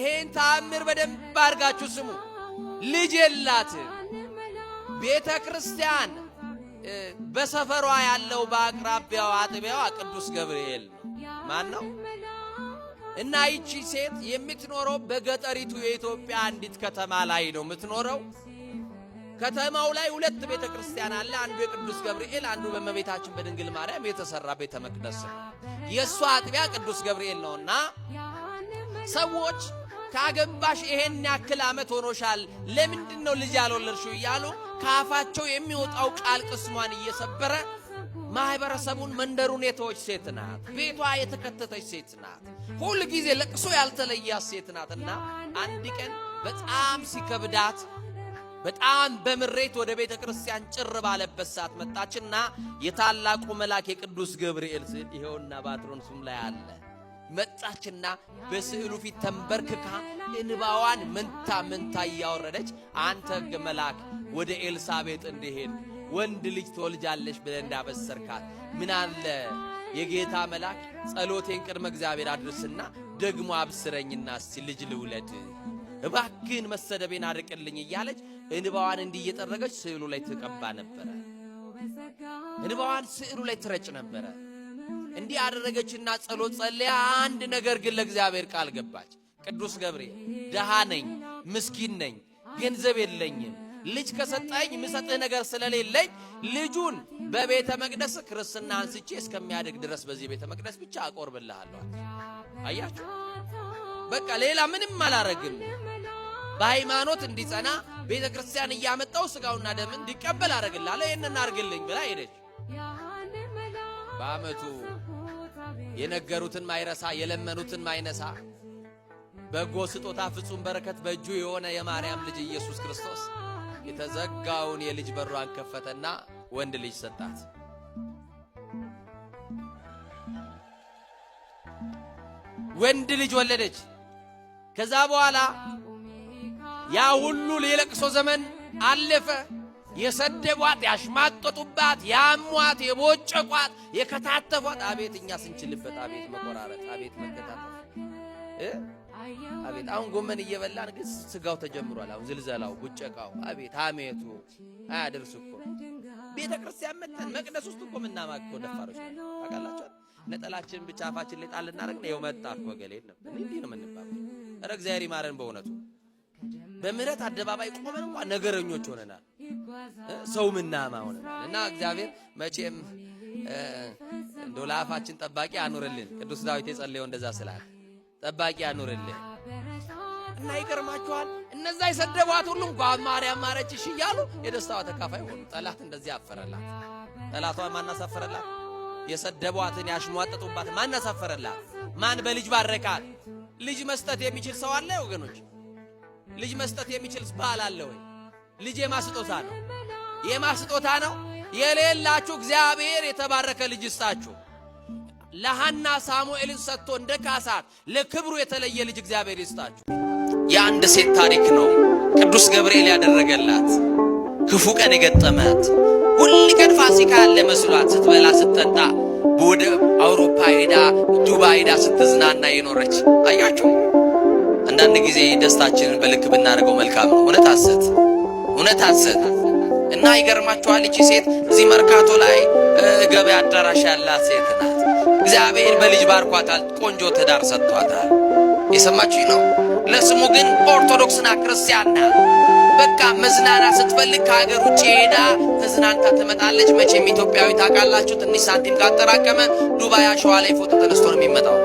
ይሄን ተአምር በደንብ አድርጋችሁ ስሙ። ልጅ የላትም። ቤተ ክርስቲያን በሰፈሯ ያለው በአቅራቢያው አጥቢያዋ ቅዱስ ገብርኤል ነው። ማን ነው? እና ይቺ ሴት የምትኖረው በገጠሪቱ የኢትዮጵያ አንዲት ከተማ ላይ ነው የምትኖረው። ከተማው ላይ ሁለት ቤተ ክርስቲያን አለ። አንዱ የቅዱስ ገብርኤል፣ አንዱ በእመቤታችን በድንግል ማርያም የተሰራ ቤተ መቅደስ ነው። የሷ አጥቢያ ቅዱስ ገብርኤል ነውና ሰዎች ካገባሽ ይሄን ያክል ዓመት ሆኖሻል ለምንድነው ልጅ ያልወለድሽው እያሉ ካፋቸው የሚወጣው ቃል ቅስሟን እየሰበረ ማህበረሰቡን መንደሩን የተወች ሴት ናት። ቤቷ የተከተተች ሴት ናት። ሁሉ ጊዜ ለቅሶ ያልተለያት ሴት ናትና አንድ ቀን በጣም ሲከብዳት በጣም በምሬት ወደ ቤተ ክርስቲያን ጭር ባለበት ሰዓት መጣችና የታላቁ መልአክ የቅዱስ ገብርኤል ስዕል ይሄውና ባትሮንሱም ላይ አለ። መጣችና በስዕሉ ፊት ተንበርክካ እንባዋን መንታ እያወረደች አንተ መልአክ ወደ ኤልሳቤጥ እንዲሄድ ወንድ ልጅ ትወልጃለሽ ብለህ እንዳበሰርካት ምን አለ የጌታ መልአክ ጸሎቴን ቅድመ እግዚአብሔር አድርስና ደግሞ አብስረኝና እስቲ ልጅ ልውለድ እባክህን መሰደቤን አርቅልኝ እያለች እንባዋን እንዲየጠረገች ስዕሉ ላይ ተቀባ ነበር። እንባዋን ስዕሉ ላይ ትረጭ ነበር። እንዲህ አደረገችና ጸሎት ጸልያ አንድ ነገር ግን ለእግዚአብሔር ቃል ገባች። ቅዱስ ገብርኤል ደሃ ነኝ፣ ምስኪን ነኝ፣ ገንዘብ የለኝም፣ ልጅ ከሰጠኝ ምሰጥህ ነገር ስለሌለኝ ልጁን በቤተ መቅደስ ክርስትና አንስቼ እስከሚያድግ ድረስ በዚህ ቤተ መቅደስ ብቻ አቆርብልሃለሁ። አያችሁ፣ በቃ ሌላ ምንም አላረግም። በሃይማኖት እንዲጸና ቤተ ክርስቲያን እያመጣው ስጋውና ደም እንዲቀበል አረግልሃለሁ፣ ይሄንን አርግልኝ ብላ ሄደች። በአመቱ የነገሩትን ማይረሳ የለመኑትን ማይነሳ በጎ ስጦታ ፍጹም በረከት በእጁ የሆነ የማርያም ልጅ ኢየሱስ ክርስቶስ የተዘጋውን የልጅ በሯን ከፈተና ወንድ ልጅ ሰጣት። ወንድ ልጅ ወለደች። ከዛ በኋላ ያ ሁሉ የለቅሶ ዘመን አለፈ። የሰደቧት፣ ያሽማጠጡባት፣ ያሟት፣ የቦጨቋት፣ የከታተፏት አቤት እኛ ስንችልበት፣ አቤት መቆራረጥ፣ አቤት መከታተፍ፣ አቤት አሁን ጎመን እየበላን ግን ስጋው ተጀምሯል። አሁን ዝልዘላው፣ ቡጨቃው፣ አቤት አሜቱ አያደርስ እኮ ቤተ ክርስቲያን መተን መቅደስ ውስጥ እኮ ምናማክቶ ደፋሮች ታውቃላችሁ። ነጠላችን ብቻ አፋችን ላይ ጣል እናደርግና ይኸው መጣ እኮ ገሌን ነበር። እንዲህ ነው የምንባለው። ኧረ እግዚአብሔር ይማረን በእውነቱ። በምህረት አደባባይ ቆመን እንኳን ነገረኞች ሆነናል። ሰው ምናማ ሆነናል። እና እግዚአብሔር መቼም እንደው ለአፋችን ጠባቂ አኑርልን። ቅዱስ ዳዊት የጸለየው እንደዛ ስላለ ጠባቂ አኑርልን። እና ይገርማችኋል እነዛ የሰደቧት ሁሉ እንኳን ማርያም ማረችሽ እያሉ የደስታዋ ተካፋይ ሆኑ። ጠላት እንደዚህ አፈረላት። ጠላቷን ማን አሳፈረላት? የሰደቧትን ያሽሟጠጡባት ማን አሳፈረላት? ማን በልጅ ባረካት? ልጅ መስጠት የሚችል ሰው አለ ወገኖች? ልጅ መስጠት የሚችል ባል አለ ወይ? ልጅ የማስጦታ ነው። የማስጦታ ነው። የሌላችሁ እግዚአብሔር የተባረከ ልጅ ይስጣችሁ። ለሐና ሳሙኤልን ሰጥቶ እንደ ካሳት ለክብሩ የተለየ ልጅ እግዚአብሔር ይስጣችሁ። የአንድ ሴት ታሪክ ነው ቅዱስ ገብርኤል ያደረገላት። ክፉ ቀን የገጠማት ሁሉ ቀን ፋሲካ ያለ መስሏት ስትበላ ስትጠጣ ወደ አውሮፓ ሄዳ ዱባይ ሄዳ ስትዝናና የኖረች አያችሁ። አንዳንድ ጊዜ ደስታችንን በልክ ብናደርገው መልካም ነው። እውነት ሐሰት እና ይገርማችኋል እቺ ሴት እዚህ መርካቶ ላይ ገበያ አዳራሽ ያላት ሴት ናት። እግዚአብሔር በልጅ ባርኳታል። ቆንጆ ትዳር ሰጥቷታል። የሰማችሁ ነው። ለስሙ ግን ኦርቶዶክስና ክርስቲያን ናት። በቃ መዝናና ስትፈልግ ከሀገር ውጭ ሄዳ ተዝናንታ ትመጣለች። መቼም ኢትዮጵያዊ ታውቃላችሁ፣ ትንሽ ሳንቲም ካጠራቀመ ዱባይ አሸዋ ላይ ፎቶ ተነስቶ ነው የሚመጣው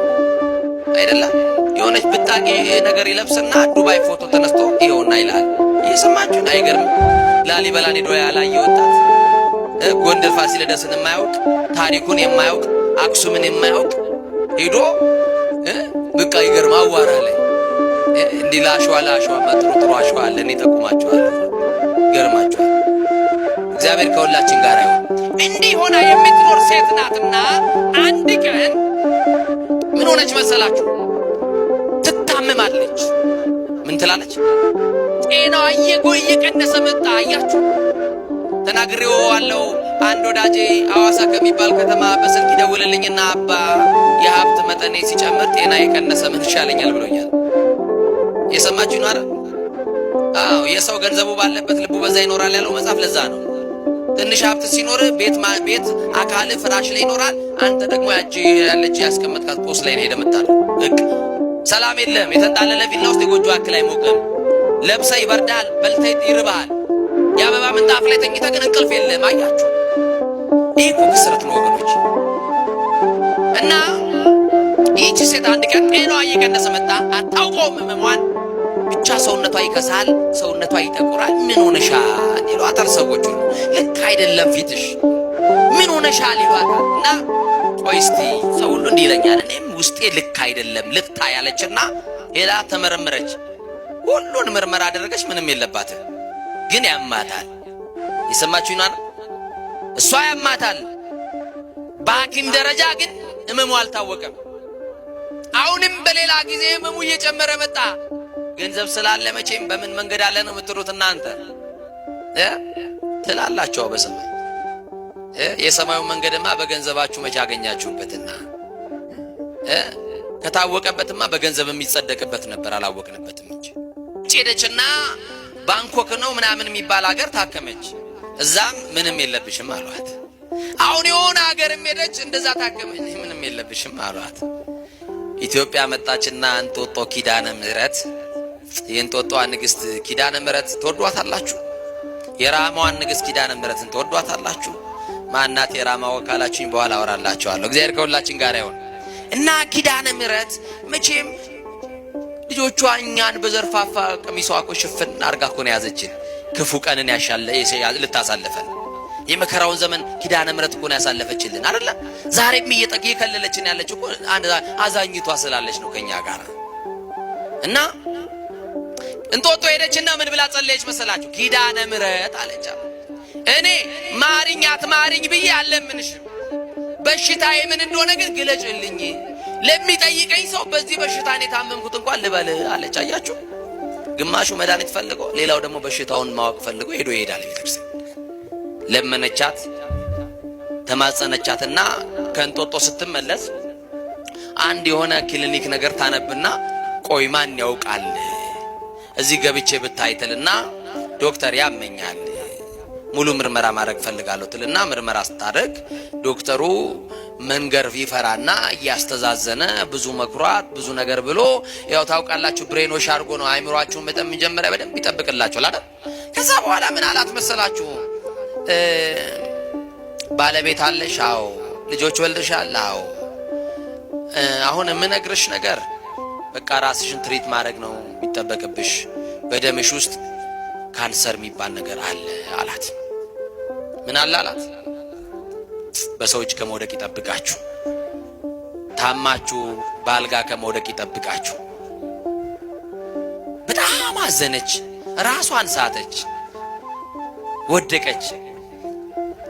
አይደለም? የሆነች ብጣቂ ነገር ይለብስና ዱባይ ፎቶ ተነስቶ ይኸውና ይላል። እየሰማችሁ ነው። አይገርም? ላሊበላን ሄዶ ያላየ ወጣት፣ ጎንደር ፋሲለደስን የማያውቅ፣ ታሪኩን የማያውቅ፣ አክሱምን የማያውቅ ሄዶ በቃ ይገርም አዋራ ላይ እንዲህ ለአሸዋ ጥሩ አሸዋ አለ። እኔ ጠቁማችኋለሁ። ይገርማችኋል። እግዚአብሔር ከሁላችን ጋር ይሁን። እንዲህ ሆና የምትኖር ሴት ናትና አንድ ቀን ምን ሆነች መሰላችሁ? ትታመማለች። ምን ትላለች? ጤናዋ እየቀነሰ መጣ። አያችሁ፣ ተናግሬው አለው። አንድ ወዳጄ አዋሳ ከሚባል ከተማ በስልክ ይደውልልኝና አባ የሀብት መጠኔ ሲጨምር ጤና የቀነሰ ምን ይሻለኛል ብሎኛል። የሰማችሁ ነው አይደል? አዎ የሰው ገንዘቡ ባለበት ልቡ በዛ ይኖራል ያለው መጽሐፍ ለዛ ነው። ትንሽ ሀብት ሲኖር ቤት አካል ፍራሽ ላይ ይኖራል። አንተ ደግሞ ያለች ያስቀመጥካት ፖስ ላይ ነው ሄደህ የምታድረው። በቃ ሰላም የለም። የተንጣለለ ቪላ ውስጥ የጎጆ አክል አይሞቅም። ለብሰህ ይበርዳል፣ በልተህ ይርባሃል። የአበባ ምንጣፍ ላይ ተኝተህ ግን እንቅልፍ የለም። አያችሁ፣ ይህ እኮ ክስረት ነው ወገኖች። እና ይህቺ ሴት አንድ ቀን ጤናዋ እየቀነሰ መጣ። አታውቀውም ህመሟን። ብቻ ሰውነቷ ይከሳል፣ ሰውነቷ ይጠቁራል። ምን ሆነሻል ይሏታል ሰዎቹ። ልክ አይደለም ፊትሽ፣ ምን ሆነሻል ይሏታል። እና ቆይ እስቲ ሰው ሁሉ እንዲህ ይለኛል፣ እኔም ውስጤ ልክ አይደለም ልታ ያለችና ሄዳ ተመረመረች። ሁሉን ምርመራ አደረገች፣ ምንም የለባትም። ግን ያማታል። የሰማችሁኝ ነው? እሷ ያማታል። በሐኪም ደረጃ ግን ህመሙ አልታወቀም። አሁንም በሌላ ጊዜ ህመሙ እየጨመረ መጣ። ገንዘብ ስላለ መቼም በምን መንገድ አለ ነው የምትሉት እናንተ ትላላችሁ። በሰማይ የሰማዩን መንገድማ በገንዘባችሁ መቼ አገኛችሁበትና ከታወቀበትማ በገንዘብ የሚጸደቅበት ነበር። አላወቅንበትም እንጂ ሄደችና ባንኮክ ነው ምናምን የሚባል ሀገር ታከመች። እዛም ምንም የለብሽም አሏት። አሁን የሆነ ሀገርም ሄደች፣ እንደዛ ታከመች፣ ምንም የለብሽም አሏት። ኢትዮጵያ መጣችና እንጦጦ ኪዳነ ምህረት የእንጦጦ ንግስት ኪዳነ ምህረት ተወዷታላችሁ? የራማዋን ንግስት ኪዳነ ምህረትን ተወዷታላችሁ? ማናት የራማ ወካላችሁኝ? በኋላ አወራላችኋለሁ። እግዚአብሔር ከሁላችን ጋር ይሁን። እና ኪዳነ ምህረት መቼም ልጆቿ እኛን በዘርፋፋ ቀሚሷ እኮ ሽፍን አርጋ እኮ ነው ያዘችን። ክፉ ቀንን ልታሳልፈን የመከራውን ዘመን ኪዳነ ምህረት እኮ ነው ያሳለፈችልን አይደለ? ዛሬም እየከለለችን ያለች እኮ አዛኝቷ ስላለች ነው ከኛ ጋር። እና እንጦጦ ሄደችና ምን ብላ ጸለየች መሰላችሁ? ኪዳነ ምህረት አለች፣ እኔ ማሪኛት ማሪኝ ብዬ አለምንሽም፣ በሽታዬ ምን እንደሆነ ግን ግለጭልኝ፣ ለሚጠይቀኝ ሰው በዚህ በሽታ እኔ ታመምኩት እንኳን ልበል አለች። አያችሁ፣ ግማሹ መድኃኒት ፈልጎ ሌላው ደግሞ በሽታውን ማወቅ ፈልጎ ሄዶ ይሄዳል ቤተክርስቲያን። ለመነቻት፣ ተማጸነቻትና ከእንጦጦ ስትመለስ አንድ የሆነ ክሊኒክ ነገር ታነብና ቆይ ማን ያውቃል እዚህ ገብቼ ብታይትልና ዶክተር ያመኛል ሙሉ ምርመራ ማድረግ ፈልጋለሁ ትልና ምርመራ ስታደርግ ዶክተሩ መንገር ይፈራና እያስተዛዘነ ብዙ መኩራት ብዙ ነገር ብሎ ያው ታውቃላችሁ ብሬኖሽ አድርጎ ነው አይምሯችሁን በጣም መጀመሪያ በደንብ ይጠብቅላችኋል አይደል? ከዛ በኋላ ምን አላት መሰላችሁ? ባለቤት አለሽ? አዎ። ልጆች ወልደሻል? አዎ። አሁን የምነግርሽ ነገር በቃ ራስሽን ትሪት ማድረግ ነው የሚጠበቅብሽ። በደምሽ ውስጥ ካንሰር የሚባል ነገር አለ አላት። ምን አለ አላት? በሰው እጅ ከመውደቅ ይጠብቃችሁ፣ ታማችሁ ባልጋ ከመውደቅ ይጠብቃችሁ። በጣም አዘነች፣ ራሷን ሳተች፣ ወደቀች።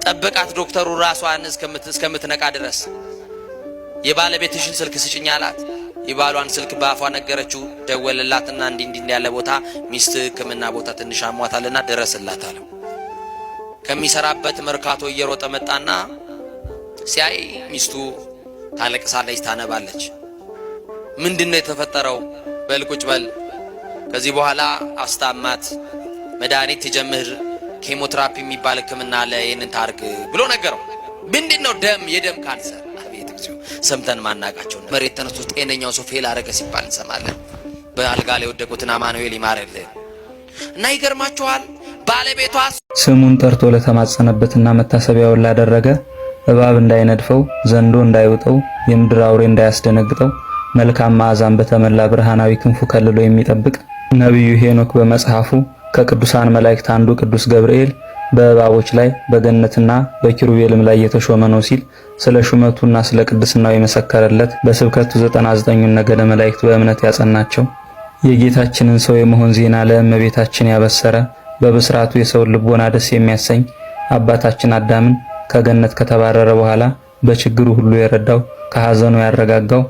ጠበቃት ዶክተሩ ራሷን እስከምትነቃ ድረስ። የባለቤትሽን ስልክ ስጭኝ አላት። የባሏን ስልክ በአፏ ነገረችው። ደወለላትና እንዲህ ያለ ቦታ ሚስት ሕክምና ቦታ ትንሽ አሟታልና ድረስላት አለው። ከሚሰራበት መርካቶ እየሮጠ መጣና ሲያይ ሚስቱ ታለቅሳለች፣ ታነባለች። ምንድነው የተፈጠረው? በል ቁጭ በል፣ ከዚህ በኋላ አስታማት፣ መድኃኒት ትጀምር፣ ኬሞቴራፒ የሚባል ሕክምና አለ፣ ይሄንን ታርግ ብሎ ነገረው። ምንድነው? ደም፣ የደም ካንሰር። አቤት እግዚኦ! ሰምተን ማናቃቸው መሬት ተነስቶ ጤነኛው ሰው ፌል አረገ ሲባል እንሰማለን። በአልጋ ላይ ወደቁትን አማኑኤል ይማረልን። እና ይገርማችኋል ባለቤቷ ስሙን ጠርቶ ለተማጸነበትና መታሰቢያውን ላደረገ እባብ እንዳይነድፈው፣ ዘንዶ እንዳይውጠው፣ የምድር አውሬ እንዳያስደነግጠው መልካም መዓዛን በተመላ ብርሃናዊ ክንፉ ከልሎ የሚጠብቅ ነቢዩ ሄኖክ በመጽሐፉ ከቅዱሳን መላእክት አንዱ ቅዱስ ገብርኤል በእባቦች ላይ በገነትና በኪሩቤልም ላይ የተሾመ ነው ሲል ስለ ሹመቱና ስለ ቅድስናው የመሰከረለት በስብከቱ 99ኙን ነገደ መላእክት በእምነት ያጸናቸው የጌታችንን ሰው የመሆን ዜና ለእመቤታችን ያበሰረ በብስራቱ የሰውን ልቦና ደስ የሚያሰኝ አባታችን አዳምን ከገነት ከተባረረ በኋላ በችግሩ ሁሉ የረዳው ከሐዘኑ ያረጋጋው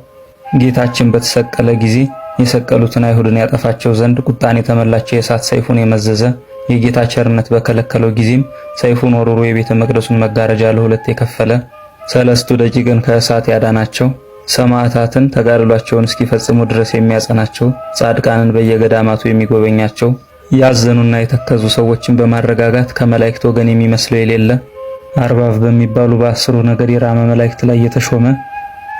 ጌታችን በተሰቀለ ጊዜ የሰቀሉትን አይሁድን ያጠፋቸው ዘንድ ቁጣን የተመላቸው የእሳት ሰይፉን የመዘዘ የጌታ ቸርነት በከለከለው ጊዜም ሰይፉን ወርውሮ የቤተ መቅደሱን መጋረጃ ለሁለት የከፈለ ሰለስቱ ደቂቅን ከእሳት ያዳናቸው ሰማዕታትን ተጋድሏቸውን እስኪፈጽሙ ድረስ የሚያጸናቸው፣ ጻድቃንን በየገዳማቱ የሚጎበኛቸው፣ ያዘኑና የተከዙ ሰዎችን በማረጋጋት ከመላእክት ወገን የሚመስለው የሌለ አርባብ በሚባሉ በ10ሩ ነገድ የራመ መላእክት ላይ የተሾመ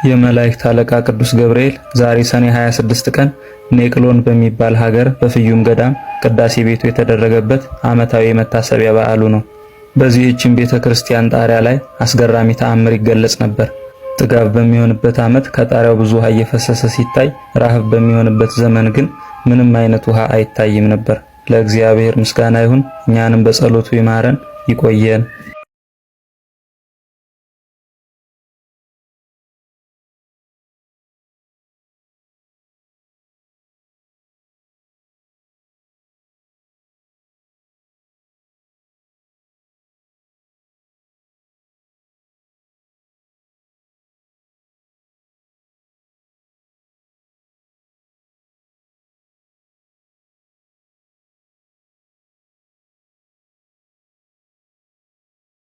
የመላእክት አለቃ ቅዱስ ገብርኤል ዛሬ ሰኔ 26 ቀን ኔቅሎን በሚባል ሀገር በፍዩም ገዳም ቅዳሴ ቤቱ የተደረገበት ዓመታዊ መታሰቢያ በዓሉ ነው። በዚህችም ቤተክርስቲያን ጣሪያ ላይ አስገራሚ ተአምር ይገለጽ ነበር። ጥጋብ በሚሆንበት ዓመት ከጣሪያው ብዙ ውሃ እየፈሰሰ ሲታይ፣ ረሃብ በሚሆንበት ዘመን ግን ምንም አይነት ውሃ አይታይም ነበር። ለእግዚአብሔር ምስጋና ይሁን። እኛንም በጸሎቱ ይማረን ይቆየን።